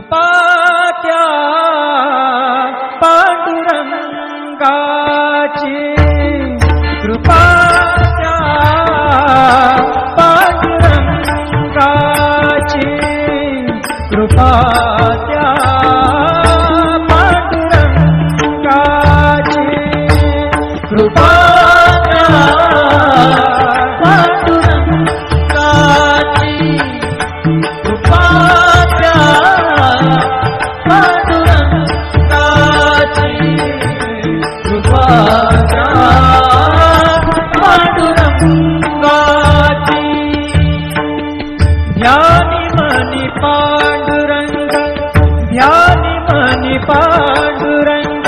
कृपा त्या पांडुरंगाची, कृपा त्या पांडुरंगाची, कृपा त्या पांडुरंगाची, कृपा त्या पांडुरंगाची, कृपा त्या पांडुरंगाची, कृपा त्या पांडुरंगाची. ध्यानी मनी पांडुरंग, ध्यानी मनी पांडुरंग,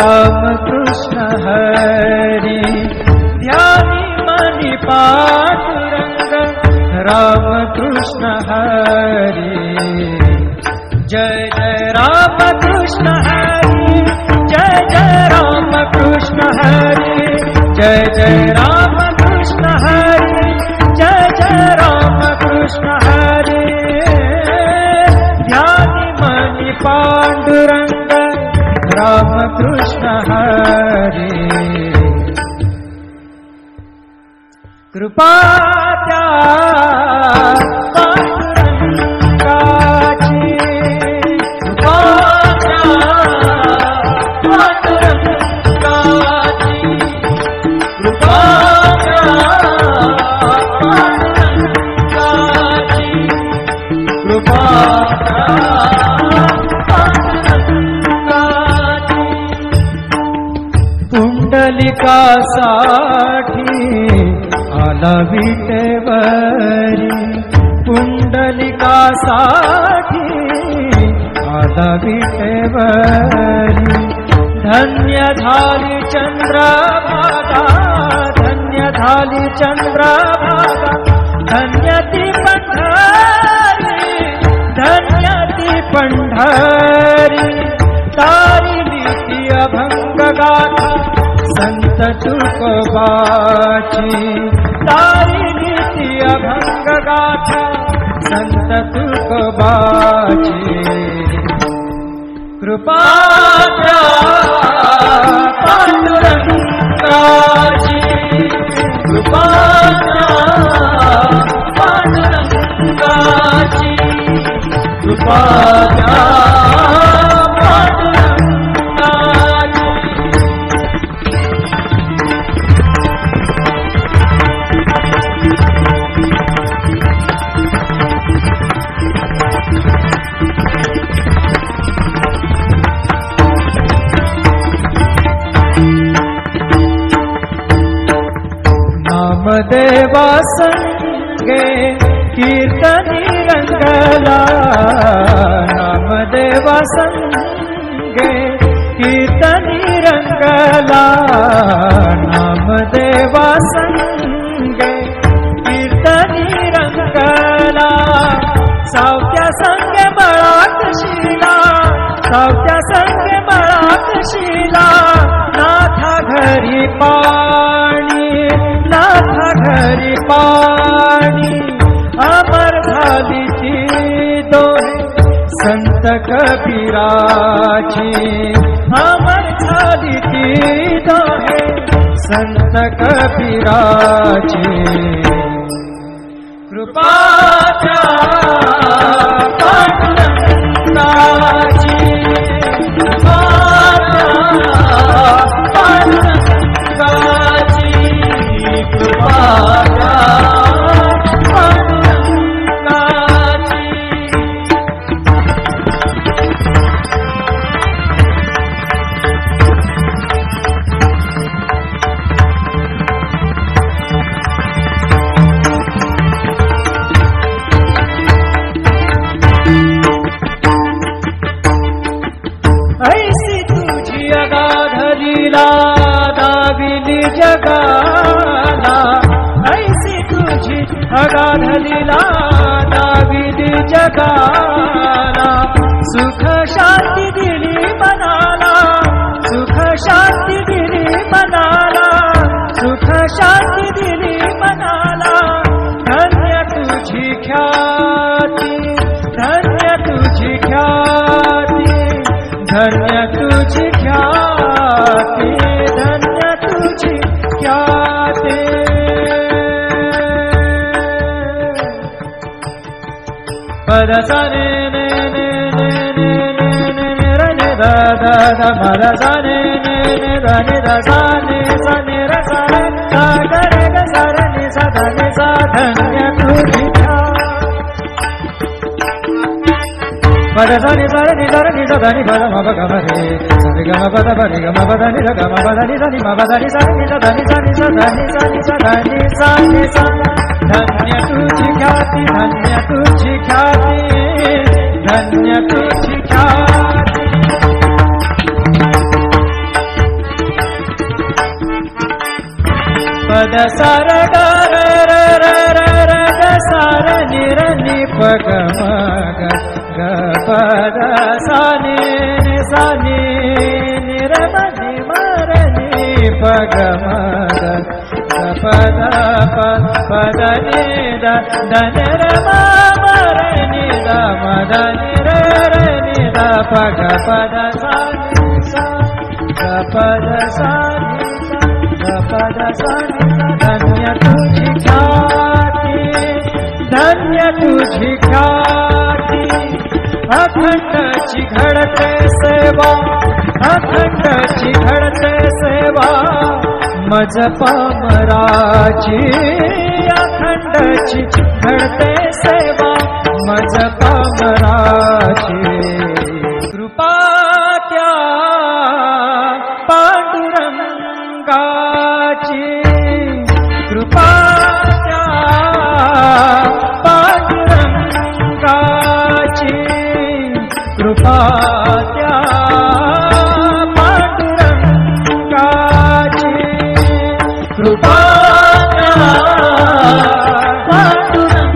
रामकृष्ण हरी. ध्यानी मनी पांडुरंग, रामकृष्ण हरी. जय जय रामकृष्ण हरी, जय जय रामकृष्ण हरी, जय जय रामकृष्ण हरी, जय जय रामकृष्ण हरी. ध्यानी मनी पांडुरंग, रामकृष्ण हरी. कृपा त्या पांडुरंगाची, कृपा त्या पांडुरंगाची, कृपा त्या पांडुरंगाची, कृपा त्या पांडुरंगाची. पुंडलिकासाठी आला विटेवरी, पुंडलिकासाठी आला विटेवरी. धन्य झाली चंद्रभागा, धन्य झाली चंद्रभागा, धन्य ती पंढरी, धन्य ती पंढरी. तारिली ती अभंग गाथा संत तुकोबाची, तारिली ती अभंग गाथा संत तुकोबाची. कृपा त्या पांडुरंगाची, कृपा त्या पांडुरंगाची, कृपा त्या पांडुरंगाची. नामदेवा संगे कीर्तनी रंगला, नामदेवा संगे कीर्तनी रंगला, नामदेवा संगे कीर्तनी रंगला. सावत्या संगे मळात शिला, सावत्या संगे मळात शिला. नाथा घरी पाणी, नाथा घरी पाणी, अमर झाली ती दोहे संत कबीराची, अमर झाली ती दोहे संत कबीराची. कृपा त्या पांडुरंगाची, कृपा त्या पांडुरंगाची, कृपा त्या पांडुरंगाची. ऐसी तुझी अगाध लीला दाविली जगाला, ऐसी तुझी अगाध लीला दाविली जगाला. सुख शांती दिली मनाला, सुख शांती दिली मनाला, सुख शांती दिली मनाला. धन्य तुझी ख्याती, धन्य तुझी ख्याती, धन्य तुझी ख्याती, धन्य तुझी ख्याती। पद सा ने ने ने ने ने ने ने ने र ने दा दा दा म र सा ने ने ने दा ने दा सा ने र सा रे सा ग रे ग सा र ने सा ध ने सा धन्य तुझी पद सा नि सा नि सा नि सा ध नि प म प ग म रे सा रे ग म प द प रे ग म प द नि ध ग म प द नि सा नि म प द नि सा नि सा ध नि सा नि सा ध नि सा नि सा ध नि सा नि सा। धन्य तुझी ख्याति, धन्य तुझी ख्याति, धन्य तुझी ख्याति। पद सा र ग र र र र र ग सा र नि र नि प ग म ग ग प द सा नि नि सा नि नि र म नि म र नि प ग म ग ग प द प प द नि द द नि र म म र नि द म द नि र र नि द प ग प द सा नि सा ग प द सा नि सा ग प द सा नि सा। धन्य तुझी ख्याति, धन्य तुझी ख्याति। अखंड घडते सेवा, अखंड घडते सेवा मज पामराची। अखंड घडते सेवा मज पामराची। कृपा त्या पांडुरंगाची, कृपा त्या पांडुरंगाची, कृपा त्या पांडुरंगाची, कृपा त्या पांडुरंगाची,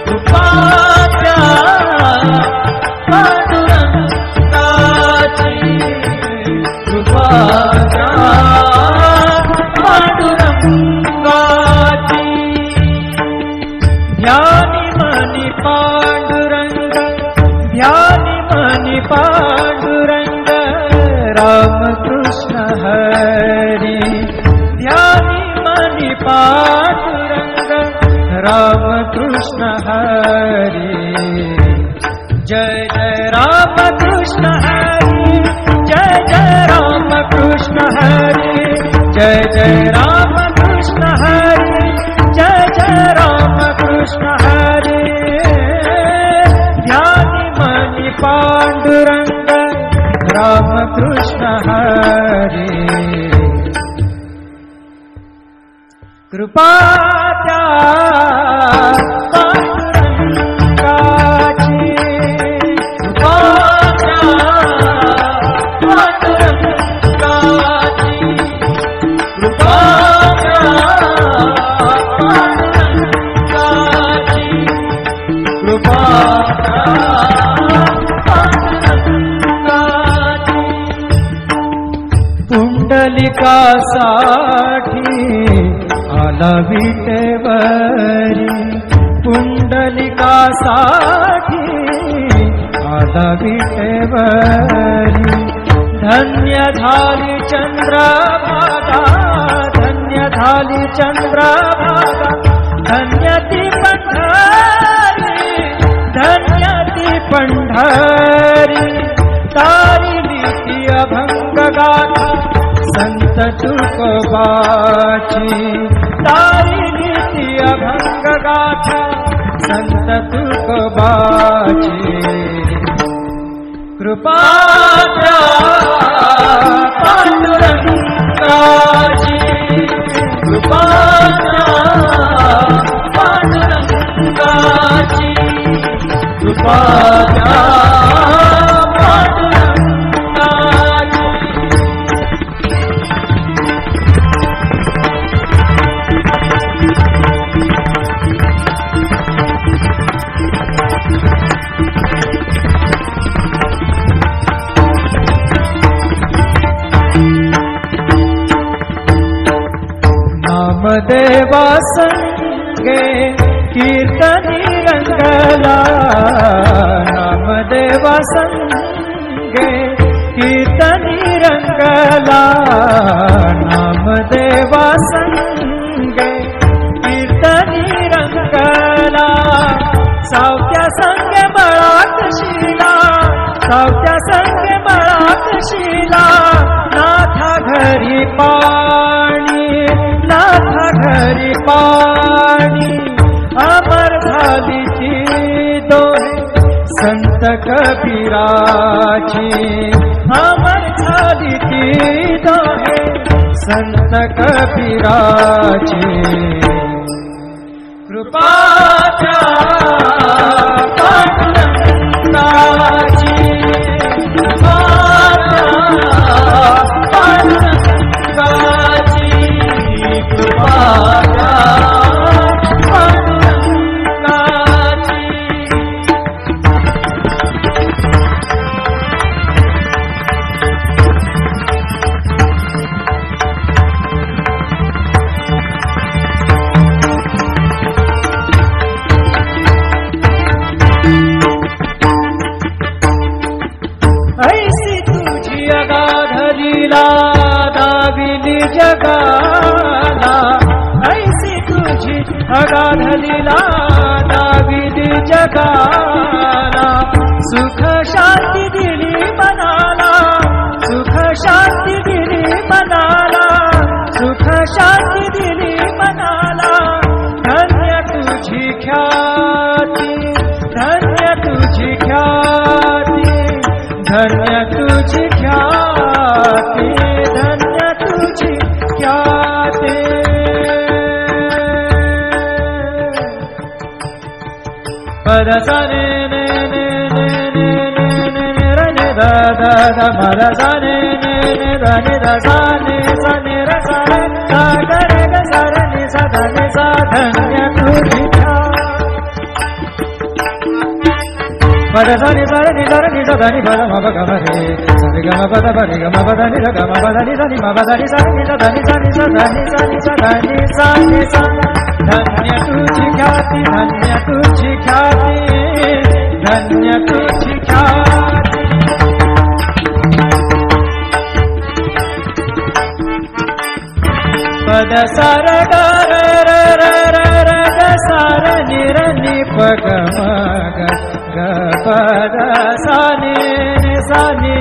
कृपा त्या पांडुरंगाची, कृपा त्या पांडुरंगाची। ध्यानी मनी पांडुरंग, ध्यानी मनी पांडुरंग, रामकृष्ण हरी। ध्यानी मनी पांडुरंग, रामकृष्ण हरी। जय जय रामकृष्ण हरी, जय जय रामकृष्ण हरी, जय जय रामकृष्ण हरी, जय जय रामकृष्ण हरी। ध्यानी मनी पांडुरंग, रामकृष्ण हरी। कृपा त्या पांडुरंगाची, कृपा त्या पांडुरंगाची, कृपा त्या पांडुरंगाची, कृपा त्या पांडुरंगाची। पुंडलिकासाठी आला विटेवरी, पुंडलिकासाठी आला विटेवरी। धन्य झाली चंद्रभागा, धन्य झाली चंद्रभागा, धन्य ती पंढरी, धन्य ती पंढरी। तारिली ती अभंग गाथा संत तुकोबाची, तारिली ती अभंग गाथा संत तुकोबाची। कृपा त्या पांडुरंगाची, कृपा त्या पांडुरंगाची, कृपा त्या पांडुरंगाची। नामदेवा संगे कीर्तनी रंगला, संगे कीर्तनी रंगला नामदेवा संगे कीर्तनी रंगला सावत्या संगे बळाकशीला सावत्या संगे बळाकशीला नाथा घरी पाणी नाथा घरी पाणी अमर झाली ती दोहे संत कबीराची अमर झाली ती दोहे संत कबीराची कृपा त्या पांडुरंगाची कृपा त्या पांडुरंगाची कृपा त्या पांडुरंगाची ऐसी तुझी अगाध लीला दाविली जगाला ऐसी तुझी अगाध लीला दाविली जगाला सुख शांती दिली मनाला सुख शांती दिली मनाला सुख शांती दिली मनाला धन्य तुझी ख्याती धन्य तुझी ख्याती धन्य तुझी ख्याती धन्य तुझी ख्याती पद साने ने ने ने ने ने ने ने रे ने दा दा दा पद साने ने ने दा ने दा साने साने रे साने सा ग रे ग सा रे नि सा धा नि सा धन्य तुझी पद सानि सा रे नि सा रे नि सा धा नि पद म प ग म रे सा रे ग म प द प रे ग म प द नि सा ग म प द नि सा नि म प द नि सा रे नि सा धा नि सा नि सा धा नि सा नि सा धा नि सा नि सा धन्य तुझी ख्याती धन्य तुझी ख्याती धन्य तुझी ख्याती पद सार ग र र र र र ग सार नि र नि प ग म ग ग पद सा नि सा नि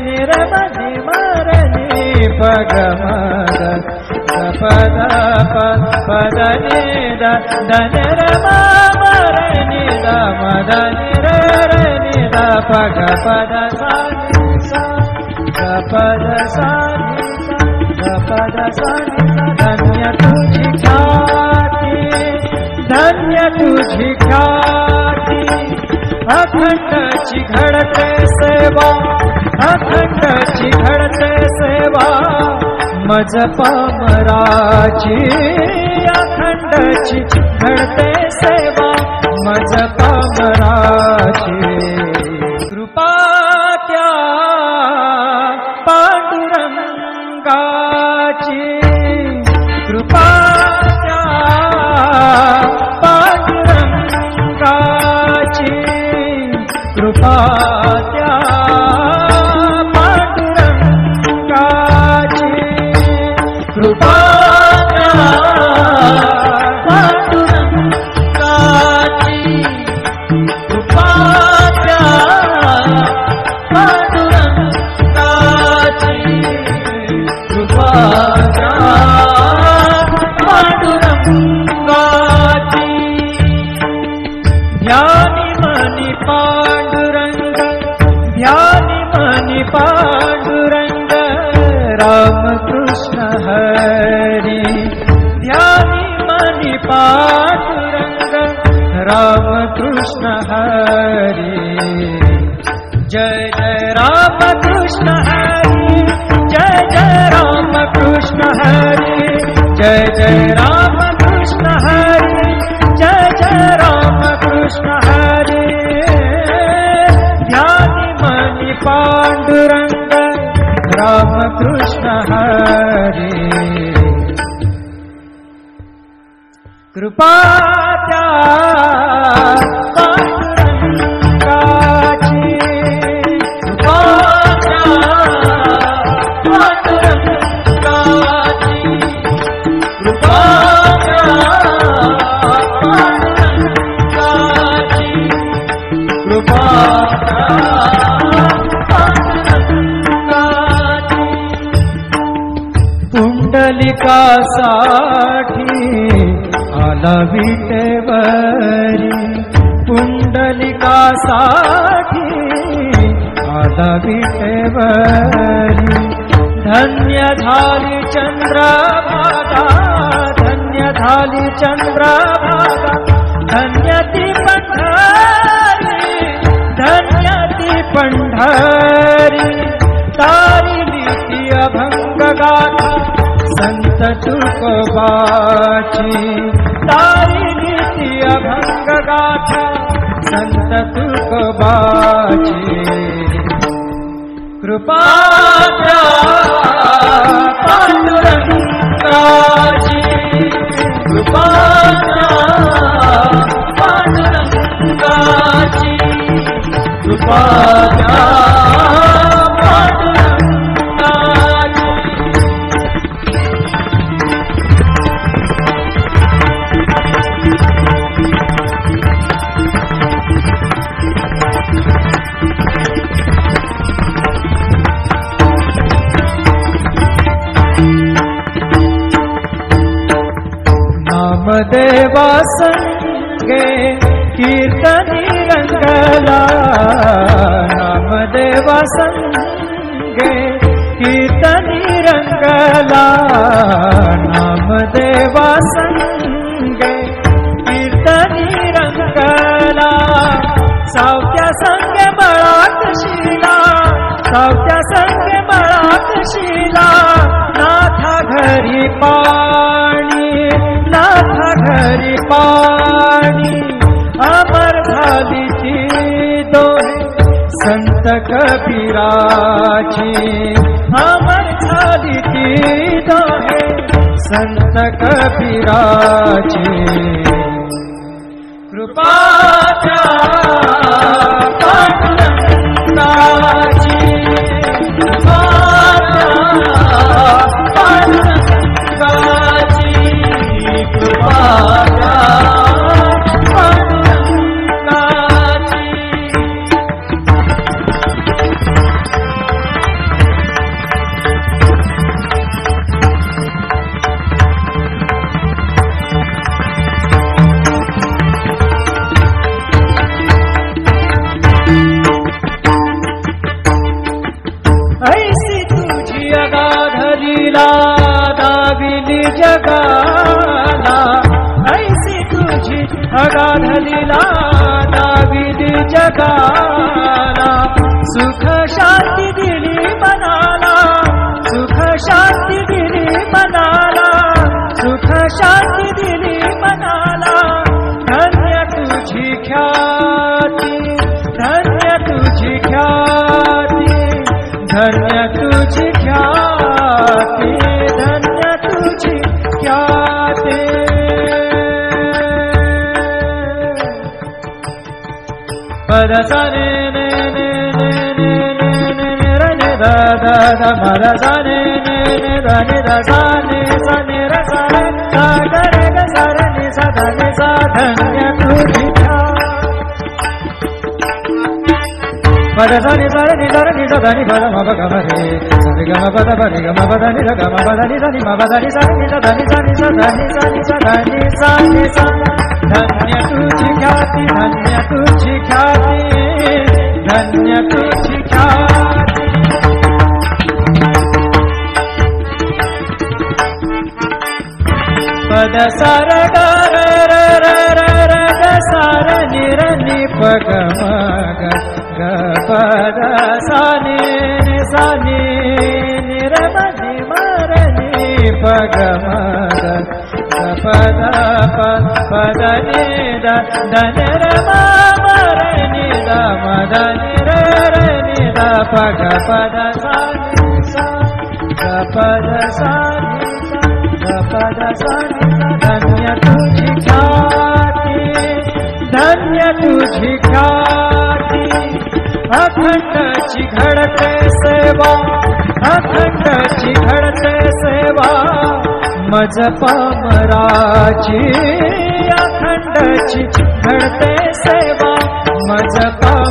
नि र म नि म र नि प ग म ग ग पद प पद नि द द न र म म र नि द म द नि र र नि द प ग पद सा नि सा ग पद सा नि सा ग पद सा नि धन्य तुझी ख्याती धन्य तुझी ख्याती अखंडची घडते सेवा अखंडची घडते सेवा मज पामराची अखंडची घडते सेवा मज पामराची कृपा त्या पांडुरंगाची कृपा त्या पांडुरंगाची कृपा त्या पांडुरंगाची कृपा त्या पांडुरंगाची कृपा त्या पांडुरंगाची कृपा त्या पांडुरंगाची ध्यानी मनी पांडुरंग ध्यानी मनी पांडुरंग रामकृष्ण हरी ध्यानी मनी पांडुरंग रामकृष्ण हरी जय जय रामकृष्ण हरी जय जय रामकृष्ण हरी जय जय रामकृष्ण हरी जय जय रामकृष्ण हरी ध्यानी मनी पांडुरंग रामकृष्ण हरी कृपा त्या पांडुरंगाची कृपा पांडुरंगाची पुंडलिकासाठी आला विटेवरी पुंडलिकासाठी आला विटेवरी धन्य झाली चंद्रभागा धन्य झाली चंद्रभागा धन्य ती पंढरी धन्य ती पंढरी तारिली ती अभंग गाथा संत तुकोबाची तारिली ती अभंग गाथा संत तुकोबाची कृपा पांडुरंगाची कृपा पांडुरंगाची कृपा नामदेवा संगे कीर्तनी रंगला नामदेवा संगे कीर्तनी रंगला नामदेवा संगे कीर्तनी रंगला सावत्या संगे मळात शिला सावत्या संगे मळात शिला नाथा घरी पाणी नाथा घरी पाणी अमर झाली ती दोहे संत कबीराची अमर झाली ती दोहे संत कबीराची कृपा पांडुरंगाची कृपा पांडुरंगाची कृपा पांडुरंगाची ऐसी तुझी अगाध लीला दाविली जगाला ऐसी तुझी अगाध लीला दाविली जगाला सुख शांती दिली मनाला सुख शांती दिली मनाला सुख शांती दिली मनाला धन्य तुझी ख्याती धन्य तुझी ख्याती धन्य तुझी ख्याती धन्य तुझी ख्याती पद सने ने ने ने ने ने ने रे ने दा दा दा पद सने ने ने दा ने दा सा ने सा ने रे सा रे सा ga re ga सा रे ने सा धा ने सा धन्य तुझी पद सने सा रे नि सा रे नि सा धा नि पद म प ग म रे सा रे ग म प द प रे ग म प द नि रे ग म प द नि सा नि म प द नि सा नि सा धा नि सा नि सा धा नि सा नि सा धा नि सा नि सा धन्य तुझी ख्याती धन्य तुझी ख्याती धन्य तुझी ख्याती पद सार ग र र र र र ग सार नि र नि प ग म ग ग पद सा नि नि सा नि नि र म नि म र नि प ग म ग पद पद नि द ध न र म म र नि द म द नि र र नि द प ग पद सा नि सा ग पद सा नि सा ग पद सा नि सा धन्य तुझी ख्याती धन्य तुझी ख्याती अखंडची घडते सेवा अखंडची घडते सेवा मज पामराची अखंडची घडते सेवा मज पामराची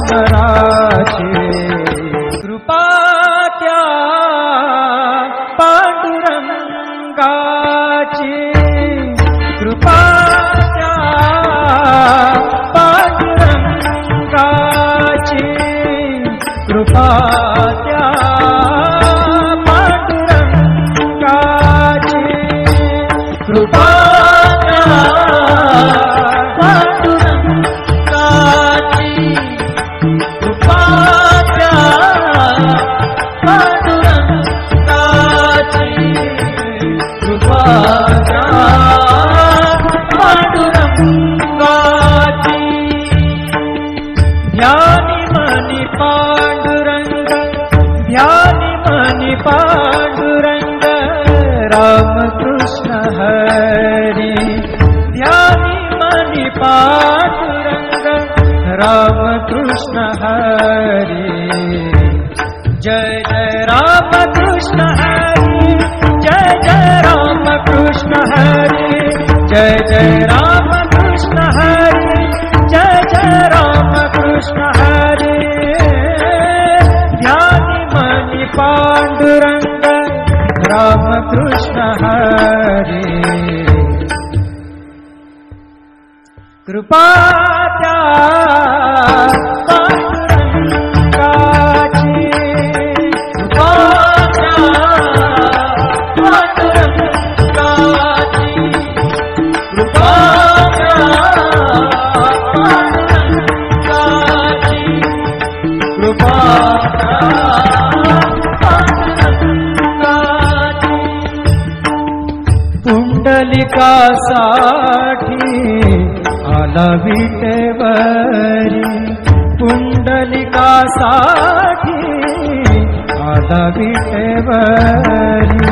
कृपा त्या पांडुरंगाची कृपा त्या पांडुरंगाची कृपा त्या पांडुरंगाची कृपा त्या पांडुरंगाची ध्यानी मनी पांडुरंग ध्यानी मनी पांडुरंग रामकृष्ण हरी ध्यानी मनी पांडुरंग रामकृष्ण हरी जय जय रामकृष्ण हरी जय जय रामकृष्ण हरी जय जय रामकृष्ण हरी जय जय रामकृष्ण हरी ध्यानी मनी पांडुरंग रामकृष्ण हरी कृपा त्या पांडुरंगाची कृपा त्या पांडुरंगाची कृपा त्या पांडुरंगाची कृपा त्या पांडुरंगाची पुंडलिकासाठी आला विटेवरी पुंडलिकासाठी आला विटेवरी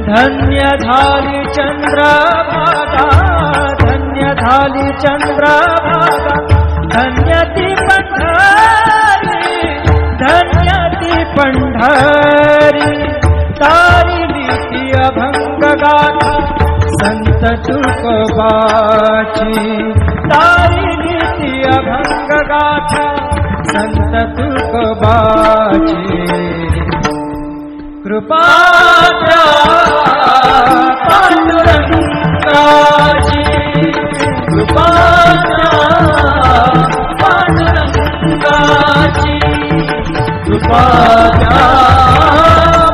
धन्य झाली चंद्रभागा धन्य झाली चंद्रभागा धन्य ती पंढरी धन्य ती पंढरी तारिली ती अभंग गाथा संत तुकोबाची तारिली ती अभंग गाथा संत तुकोबाची कृपा त्या पांडुरंगाची कृपा त्या पांडुरंगाची कृपा त्या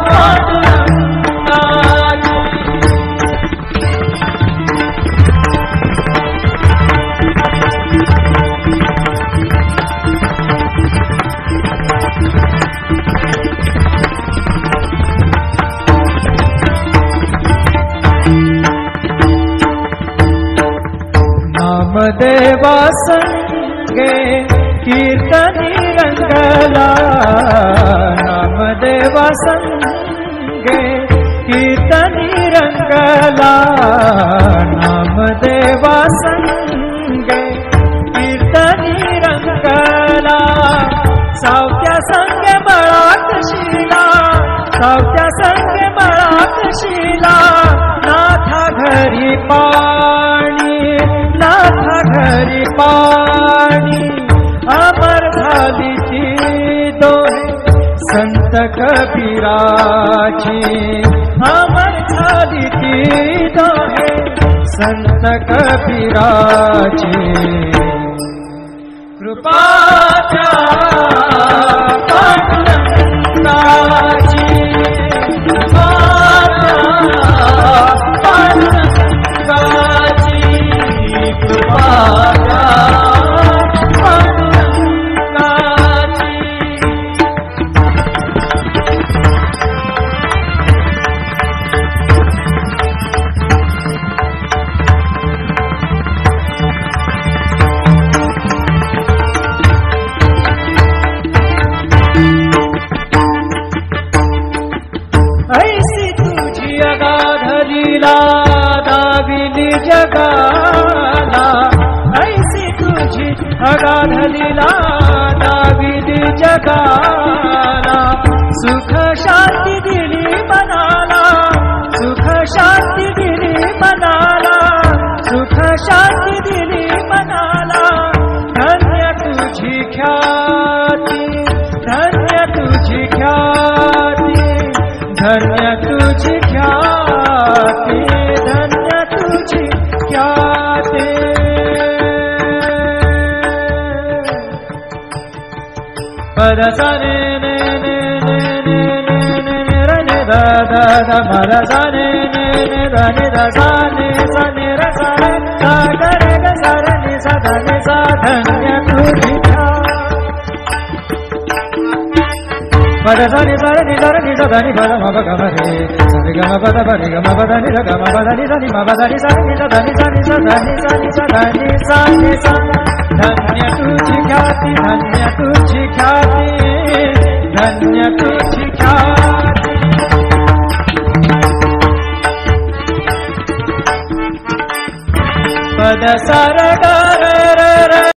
पांडुरंगाची नामदेवा संगे कीर्तनी रंगला नामदेवा संगे कीर्तनी रंगला नामदेवा संगे कीर्तनी रंगला सावत्या संगे मळात शिला सावत्या संगे मळात शिला नाथा घरी पाणी नाथा घरी पाणी अमर झाली ती दोहे संत कबीराची अमर झाली ती दोहे संत कबीराची कृपा त्या पांडुरंगाची कृपा त्या पांडुरंगाची कृपा त्या पांडुरंगाची ऐसी तुझी अगाधलीला दाविली जगाला ऐसी तुझी अगाधलीला दाविली जगाला सुख शांती दिली मनाला सुख शांती दिली मनाला सुख शांती दिली मनाला धन्य तुझी ख्याती धन्य तुझी ख्याती धन्य तुझी ख्याती धन्य तुझी ख्याती पद सने ने da da da ma da sa ni ni da ni da sa ni sa ni ra sa re sa ga re ga sa re ni sa da ni sa धन्य तुझ्या pada sa ni sa re ni sa da ni pa da ma pa ga ma re sa re ga ma pa da ni da ga ma pa da ni sa ni ma pa da ni sa ni sa da ni sa ni sa da ni sa ni sa da ni sa ni sa धन्य तुझी ख्याती धन्य तुझी ख्याती धन्य तुझी ख्याती पद सा र ग र र र